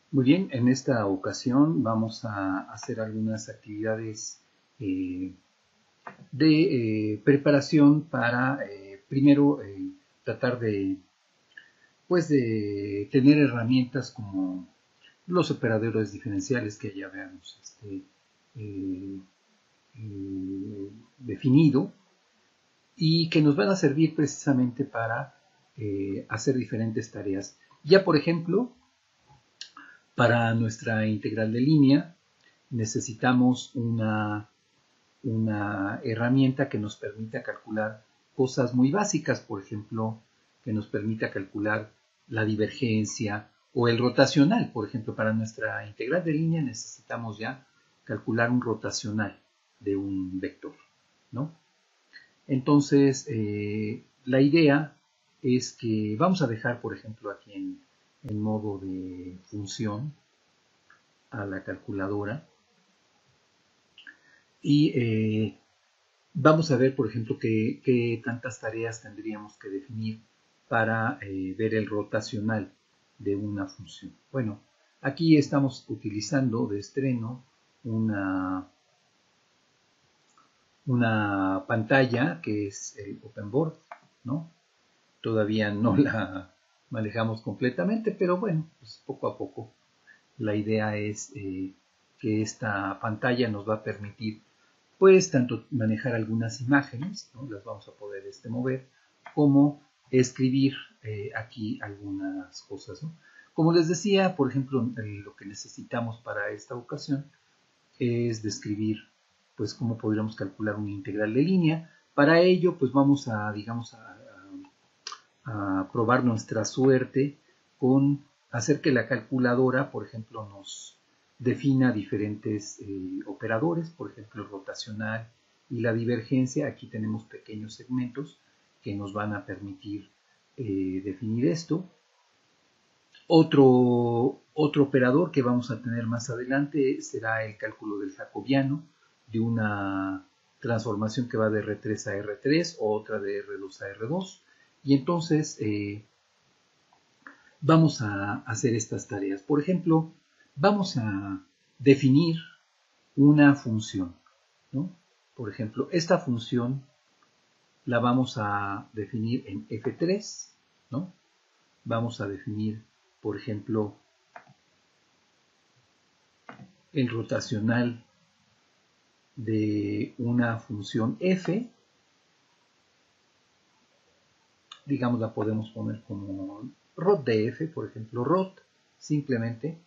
Muy bien, en esta ocasión vamos a hacer algunas actividades de preparación para primero tratar de tener herramientas como los operadores diferenciales que ya habíamos eh, definido y que nos van a servir precisamente para hacer diferentes tareas. Ya, por ejemplo, para nuestra integral de línea necesitamos una herramienta que nos permita calcular cosas muy básicas, por ejemplo, que nos permita calcular la divergencia o el rotacional. Por ejemplo, para nuestra integral de línea necesitamos ya calcular un rotacional de un vector, ¿no? Entonces, la idea es que vamos a dejar, por ejemplo, aquí en modo de función a la calculadora y vamos a ver, por ejemplo, qué tantas tareas tendríamos que definir para ver el rotacional de una función. Bueno, aquí estamos utilizando de estreno una pantalla que es el OpenBoard, ¿no? Todavía no la manejamos completamente, pero bueno, pues poco a poco. La idea es que esta pantalla nos va a permitir pues tanto manejar algunas imágenes, ¿no? Las vamos a poder mover, como escribir aquí algunas cosas, ¿no? Como les decía, por ejemplo, lo que necesitamos para esta ocasión es describir pues cómo podríamos calcular una integral de línea. Para ello, pues vamos a, digamos, a probar nuestra suerte con hacer que la calculadora, por ejemplo, nos defina diferentes operadores, por ejemplo, el rotacional y la divergencia. Aquí tenemos pequeños segmentos que nos van a permitir definir esto. Otro operador que vamos a tener más adelante será el cálculo del jacobiano de una transformación que va de R3 a R3 o otra de R2 a R2. Y entonces vamos a hacer estas tareas. Por ejemplo, vamos a definir una función, ¿no? Por ejemplo, esta función la vamos a definir en F3, ¿no? Vamos a definir, por ejemplo, el rotacional de una función f, digamos la podemos poner como rot de f, por ejemplo, rot, simplemente.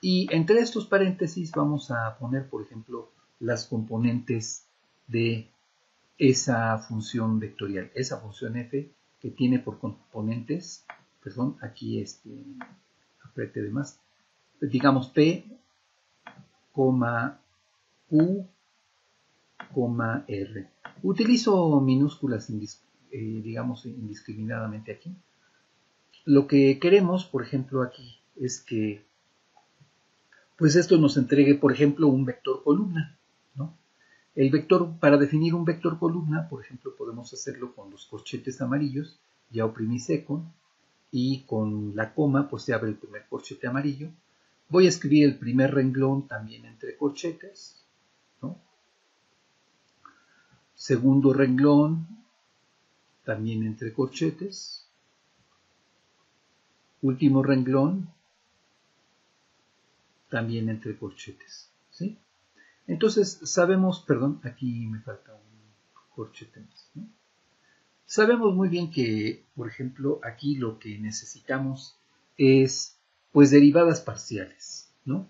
Y entre estos paréntesis vamos a poner, por ejemplo, las componentes de esa función vectorial, esa función f que tiene por componentes, perdón, aquí apriete de más, digamos p, q, R. Utilizo minúsculas, digamos, indiscriminadamente aquí. Lo que queremos, por ejemplo, aquí es que pues esto nos entregue, por ejemplo, un vector columna, ¿no? El vector, para definir un vector columna, por ejemplo, podemos hacerlo con los corchetes amarillos, ya oprimí seco, y con la coma, pues se abre el primer corchete amarillo. Voy a escribir el primer renglón también entre corchetes, ¿no? Segundo renglón, también entre corchetes. Último renglón, también entre corchetes, ¿sí? Entonces sabemos, perdón, aquí me falta un corchete más, ¿no? Sabemos muy bien que, por ejemplo, aquí lo que necesitamos es, pues, derivadas parciales, ¿no?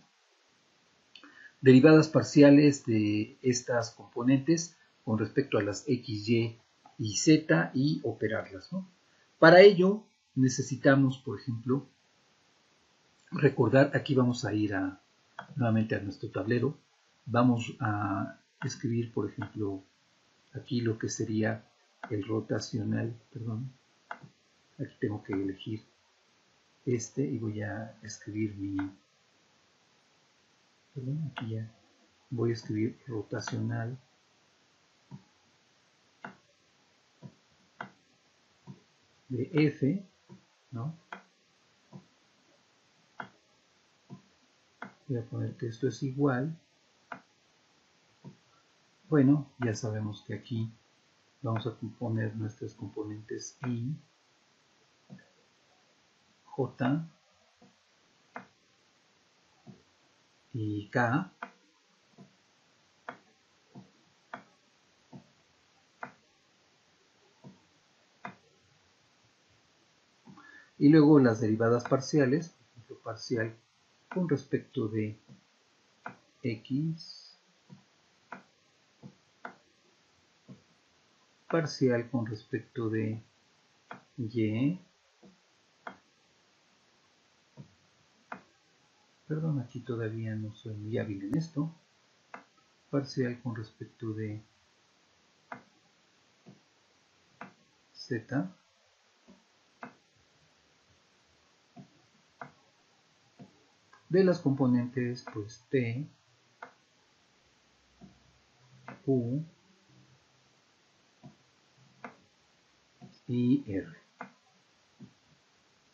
Derivadas parciales de estas componentes con respecto a las x, y z y operarlas, ¿no? Para ello necesitamos, por ejemplo, recordar, aquí vamos a ir nuevamente a nuestro tablero, vamos a escribir, por ejemplo, aquí lo que sería el rotacional, perdón, aquí tengo que elegir y voy a escribir perdón, aquí ya voy a escribir rotacional de f, ¿no? Voy a poner que esto es igual. Bueno, ya sabemos que aquí vamos a poner nuestras componentes I, J y K. Y luego las derivadas parciales, por ejemplo, parcial con respecto de X, parcial con respecto de Y, perdón, aquí todavía no soy muy hábil en esto, parcial con respecto de Z, de las componentes pues P, Q y R,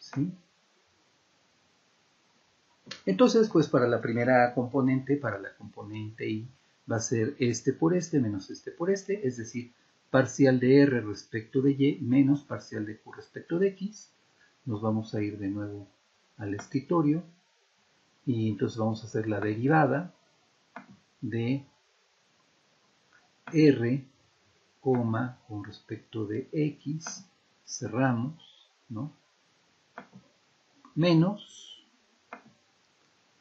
¿sí? Entonces, pues para la primera componente, para la componente I, va a ser este por este menos este por este, es decir, parcial de R respecto de Y menos parcial de Q respecto de X. Nos vamos a ir de nuevo al escritorio y entonces vamos a hacer la derivada de R, con respecto de X, cerramos, ¿no? Menos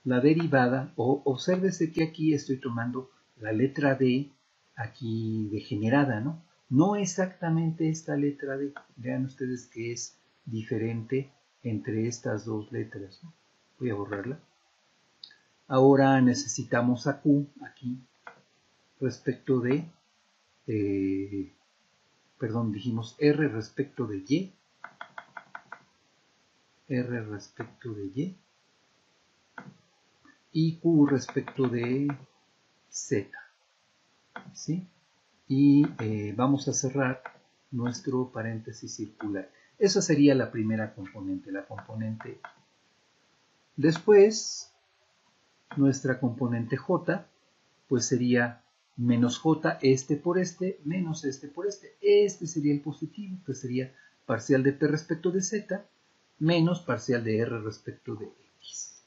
la derivada, o obsérvese que aquí estoy tomando la letra D aquí degenerada, ¿no? No exactamente esta letra D, vean ustedes que es diferente entre estas dos letras, ¿no? Voy a borrarla. Ahora necesitamos a Q aquí respecto de, perdón, dijimos R respecto de Y, R respecto de y Q respecto de Z, ¿sí? Y vamos a cerrar nuestro paréntesis circular. Esa sería la primera componente, la componente. Después, nuestra componente J, pues sería menos J este por este, menos este por este. Este sería el positivo, que sería parcial de P respecto de Z, menos parcial de R respecto de X.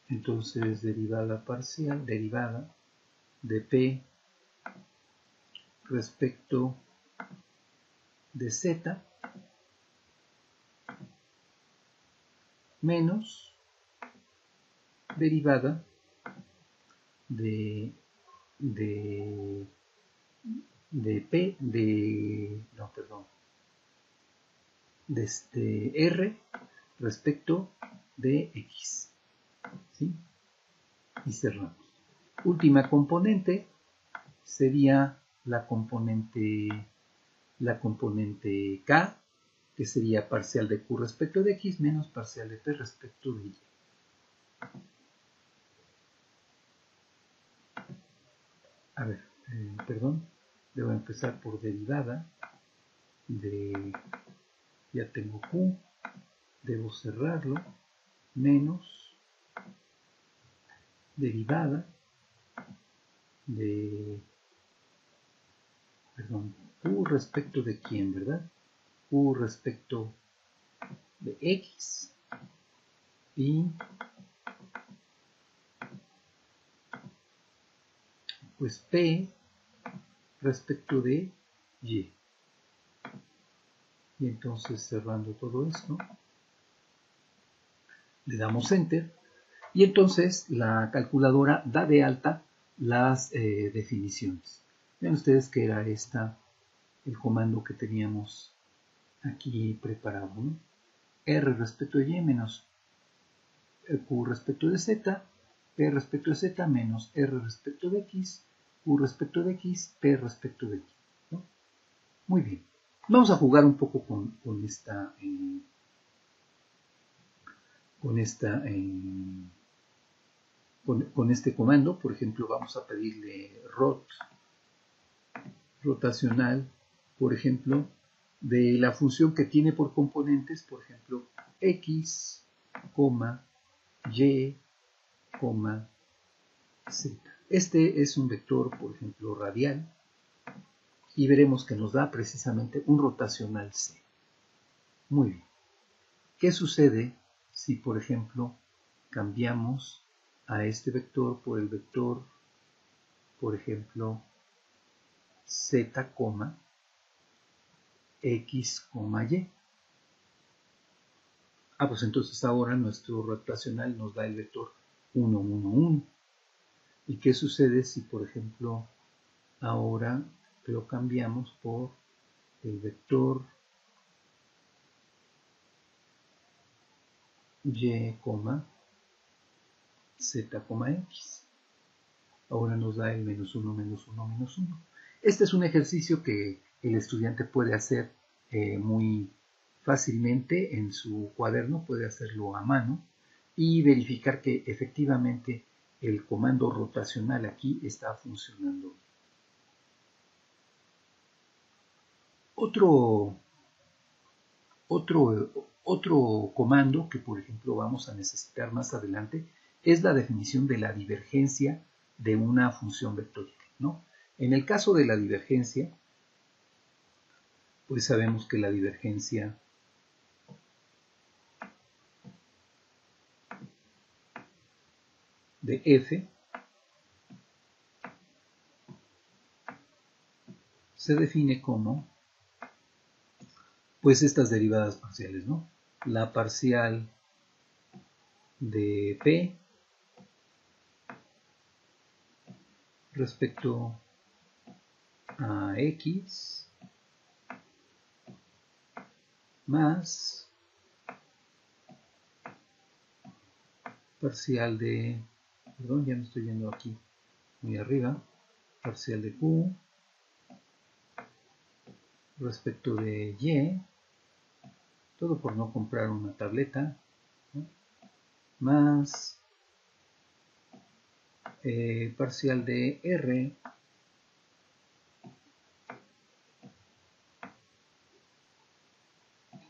Entonces, derivada parcial, derivada de P respecto de Z menos derivada de P, no, perdón, de R respecto de X, ¿sí? Y cerramos. Última componente sería la componente K, que sería parcial de Q respecto de X menos parcial de P respecto de Y. A ver, perdón, debo empezar por derivada de, ya tengo Q, debo cerrarlo, menos derivada de, perdón, Q respecto de quién, ¿verdad? Q respecto de X y pues P respecto de Y. Y entonces cerrando todo esto, le damos Enter y entonces la calculadora da de alta las definiciones. Vean ustedes que era el comando que teníamos aquí preparado, ¿no? R respecto de Y menos Q respecto de Z, P respecto de Z menos R respecto de X, Q respecto de X, P respecto de X, ¿no? Muy bien. Vamos a jugar un poco con este comando. Por ejemplo, vamos a pedirle rotacional, por ejemplo, de la función que tiene por componentes, por ejemplo, x, y, z. Este es un vector, por ejemplo, radial, y veremos que nos da precisamente un rotacional c. Muy bien. ¿Qué sucede si, por ejemplo, cambiamos a este vector por el vector, por ejemplo, z, x, y? Pues entonces ahora nuestro rotacional nos da el vector 1, 1, 1. ¿Y qué sucede si, por ejemplo, ahora lo cambiamos por el vector y, z, x? Ahora nos da el menos 1, menos 1, menos 1. Este es un ejercicio que el estudiante puede hacer muy fácilmente en su cuaderno, puede hacerlo a mano y verificar que efectivamente el comando rotacional aquí está funcionando. Otro comando que, por ejemplo, vamos a necesitar más adelante es la definición de la divergencia de una función vectorial, ¿no? En el caso de la divergencia, pues sabemos que la divergencia de f se define como, pues, estas derivadas parciales, ¿no? La parcial de p respecto a x más parcial de, perdón, ya me estoy yendo aquí muy arriba, parcial de q respecto de y, todo por no comprar una tableta, ¿no? Más parcial de r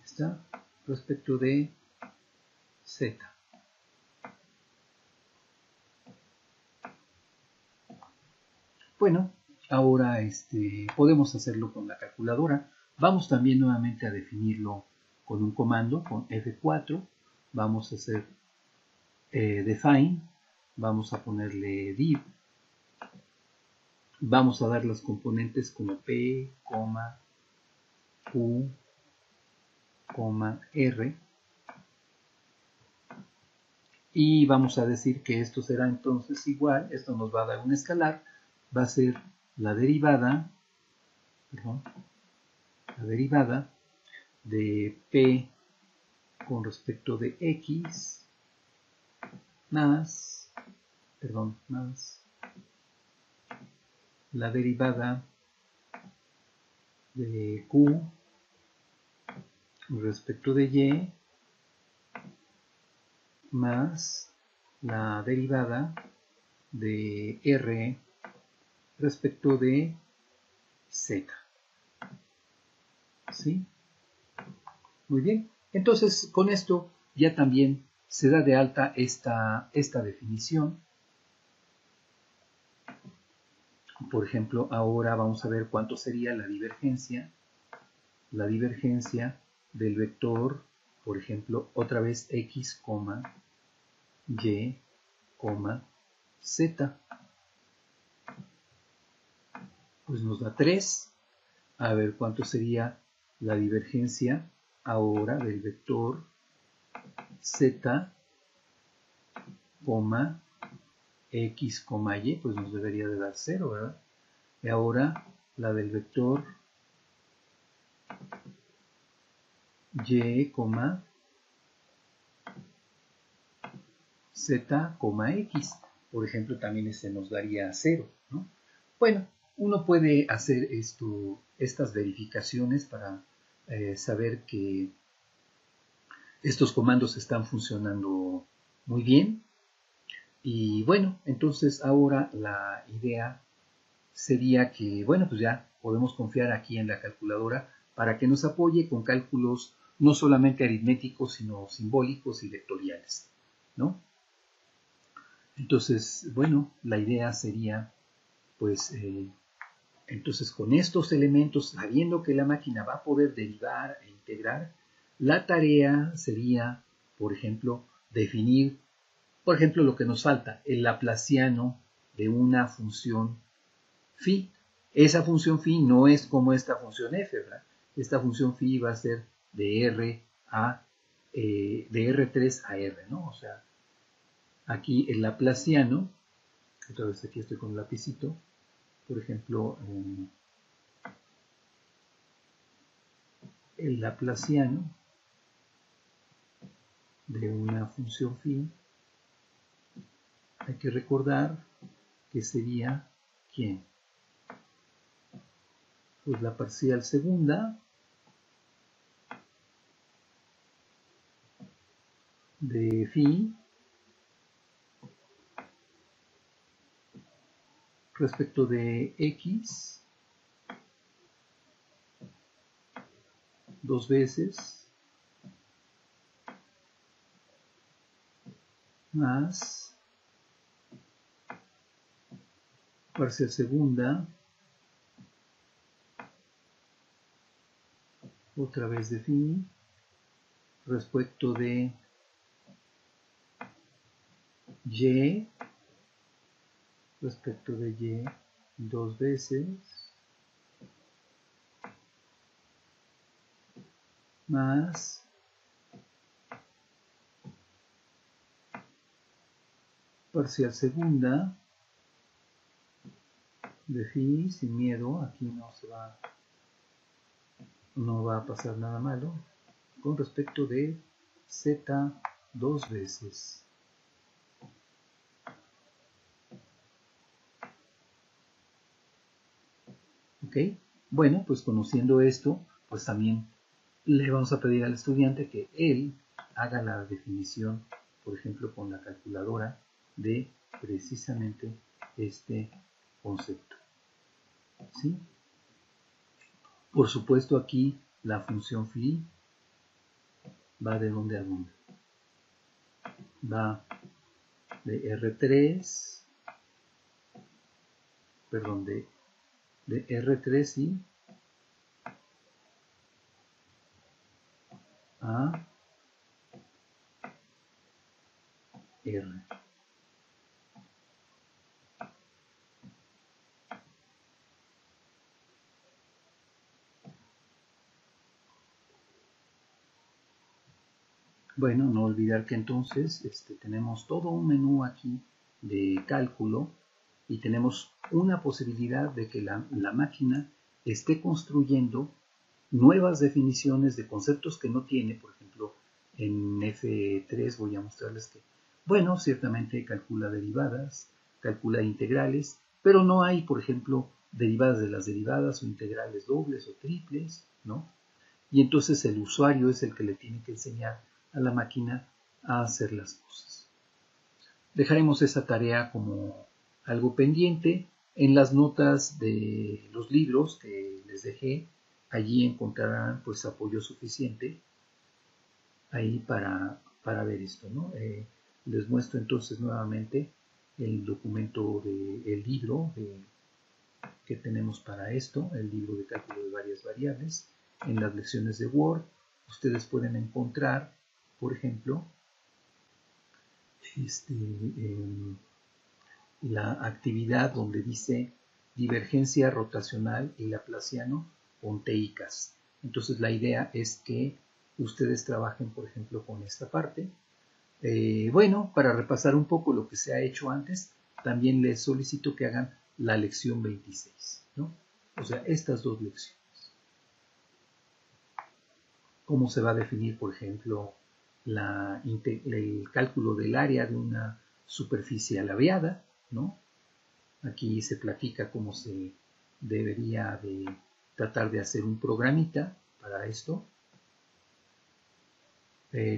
está respecto de z. Bueno, ahora podemos hacerlo con la calculadora. Vamos también nuevamente a definirlo con un comando, con F4. Vamos a hacer define, vamos a ponerle div, vamos a dar las componentes como p, q, r, y vamos a decir que esto será entonces igual, esto nos va a dar un escalar, va a ser la derivada, de p con respecto de x más la derivada de q respecto de y más la derivada de r respecto de z. ¿Sí? Muy bien. Entonces, con esto ya también se da de alta esta definición. Por ejemplo, ahora vamos a ver cuánto sería la divergencia del vector, por ejemplo, otra vez x, y, z. Pues nos da 3. A ver cuánto sería la divergencia ahora del vector z, x, y, pues nos debería de dar 0, ¿verdad? Y ahora la del vector y, z, x, por ejemplo, también nos daría 0, ¿no? Bueno, uno puede hacer estas verificaciones para saber que estos comandos están funcionando muy bien. Y bueno, entonces ahora la idea sería que, bueno, pues ya podemos confiar aquí en la calculadora para que nos apoye con cálculos no solamente aritméticos, sino simbólicos y vectoriales, ¿no? Entonces, bueno, la idea sería, pues, entonces con estos elementos, sabiendo que la máquina va a poder derivar e integrar, la tarea sería, por ejemplo, definir, por ejemplo, lo que nos falta, el laplaciano de una función phi. Esa función phi no es como esta función f, ¿verdad? Esta función phi va a ser de de R3 a R, ¿no? O sea, aquí el laplaciano, otra vez aquí estoy con el lapicito, por ejemplo, el laplaciano de una función phi, hay que recordar que sería, ¿quién? Pues la parcial segunda de phi respecto de x dos veces más parcial segunda otra vez de phi respecto de y respecto de y dos veces más parcial segunda de phi, sin miedo, aquí no va a pasar nada malo, con respecto de z dos veces. ¿Ok? Bueno, pues conociendo esto, pues también le vamos a pedir al estudiante que él haga la definición, por ejemplo, con la calculadora de precisamente este concepto. ¿Sí? Por supuesto, aquí la función phi va de dónde a dónde. Va de R3, perdón, de R3 ¿sí? A R. Bueno, no olvidar que entonces tenemos todo un menú aquí de cálculo y tenemos una posibilidad de que la máquina esté construyendo nuevas definiciones de conceptos que no tiene. Por ejemplo, en F3 voy a mostrarles que, bueno, ciertamente calcula derivadas, calcula integrales, pero no hay, por ejemplo, derivadas de las derivadas o integrales dobles o triples, ¿no? Y entonces el usuario es el que le tiene que enseñar a la máquina a hacer las cosas. Dejaremos esa tarea como algo pendiente. En las notas de los libros que les dejé, allí encontrarán pues apoyo suficiente ahí para ver esto, ¿no? Les muestro entonces nuevamente el documento del libro que tenemos para esto, el libro de cálculo de varias variables. En las lecciones de Word ustedes pueden encontrar, por ejemplo, la actividad donde dice divergencia rotacional y laplaciano onteicas. Entonces la idea es que ustedes trabajen, por ejemplo, con esta parte. Bueno, para repasar un poco lo que se ha hecho antes, también les solicito que hagan la lección 26, ¿no? O sea, estas dos lecciones. Cómo se va a definir, por ejemplo, el cálculo del área de una superficie alabeada, ¿no? Aquí se platica cómo se debería de tratar de hacer un programita para esto.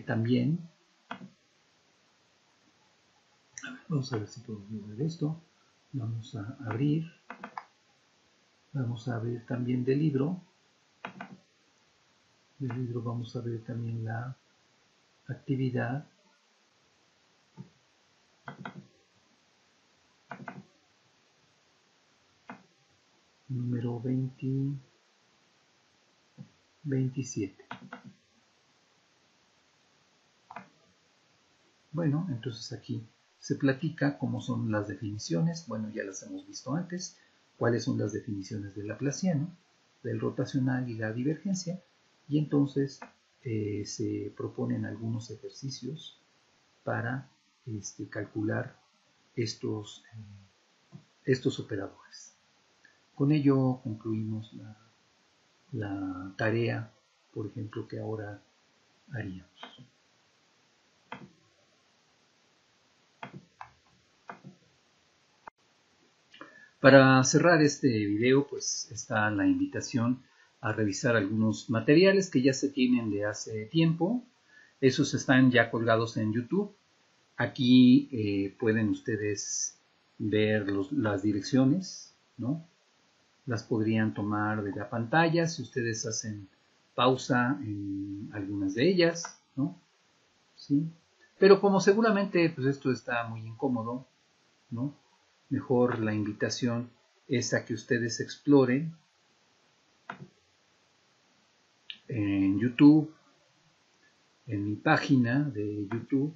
También, vamos a ver si podemos ver esto. Vamos a abrir también del libro. Del libro vamos a ver también la actividad 27. Bueno, entonces aquí se platica cómo son las definiciones. Bueno, ya las hemos visto antes. Cuáles son las definiciones del laplaciano, del rotacional y la divergencia. Y entonces se proponen algunos ejercicios para calcular estos operadores. Con ello concluimos la tarea, por ejemplo, que ahora haríamos. Para cerrar este video, pues está la invitación a revisar algunos materiales que ya se tienen de hace tiempo. Esos están ya colgados en YouTube. Aquí pueden ustedes ver las direcciones, ¿no? Las podrían tomar de la pantalla si ustedes hacen pausa en algunas de ellas, ¿no? ¿Sí? Pero como seguramente pues esto está muy incómodo, ¿no? Mejor la invitación es a que ustedes exploren en YouTube, en mi página de YouTube.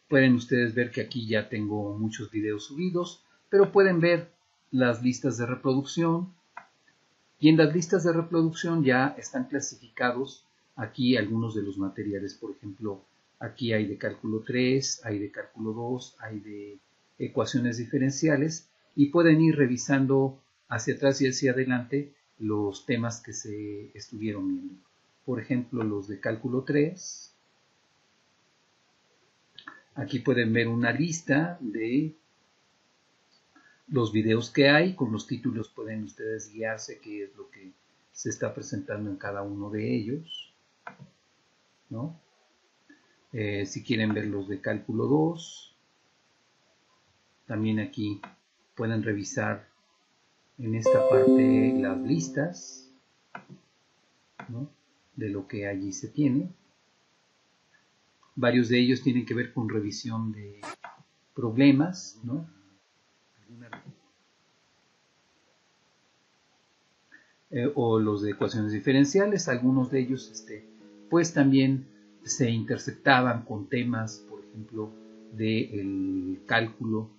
Pueden ustedes ver que aquí ya tengo muchos videos subidos, pero pueden ver las listas de reproducción. Y en las listas de reproducción ya están clasificados aquí algunos de los materiales. Por ejemplo, aquí hay de cálculo 3, hay de cálculo 2, hay de ecuaciones diferenciales y pueden ir revisando hacia atrás y hacia adelante los temas que se estuvieron viendo. Por ejemplo, los de cálculo 3. Aquí pueden ver una lista de los videos que hay. Con los títulos pueden ustedes guiarse qué es lo que se está presentando en cada uno de ellos, ¿no? Si quieren ver los de cálculo 2, también aquí pueden revisar en esta parte las listas, ¿no? De lo que allí se tiene. Varios de ellos tienen que ver con revisión de problemas, ¿no? O los de ecuaciones diferenciales. Algunos de ellos pues también se interceptaban con temas, por ejemplo, del cálculo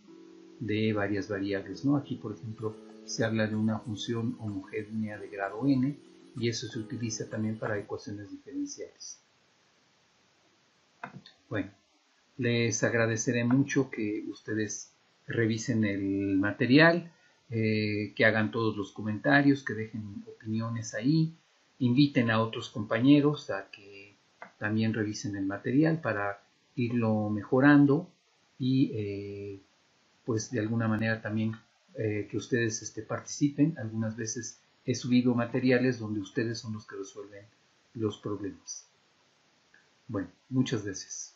de varias variables, ¿no? Aquí, por ejemplo, se habla de una función homogénea de grado n y eso se utiliza también para ecuaciones diferenciales. Bueno, les agradeceré mucho que ustedes revisen el material, que hagan todos los comentarios, que dejen opiniones ahí, inviten a otros compañeros a que también revisen el material para irlo mejorando y pues de alguna manera también que ustedes participen. Algunas veces he subido materiales donde ustedes son los que resuelven los problemas. Bueno, muchas gracias.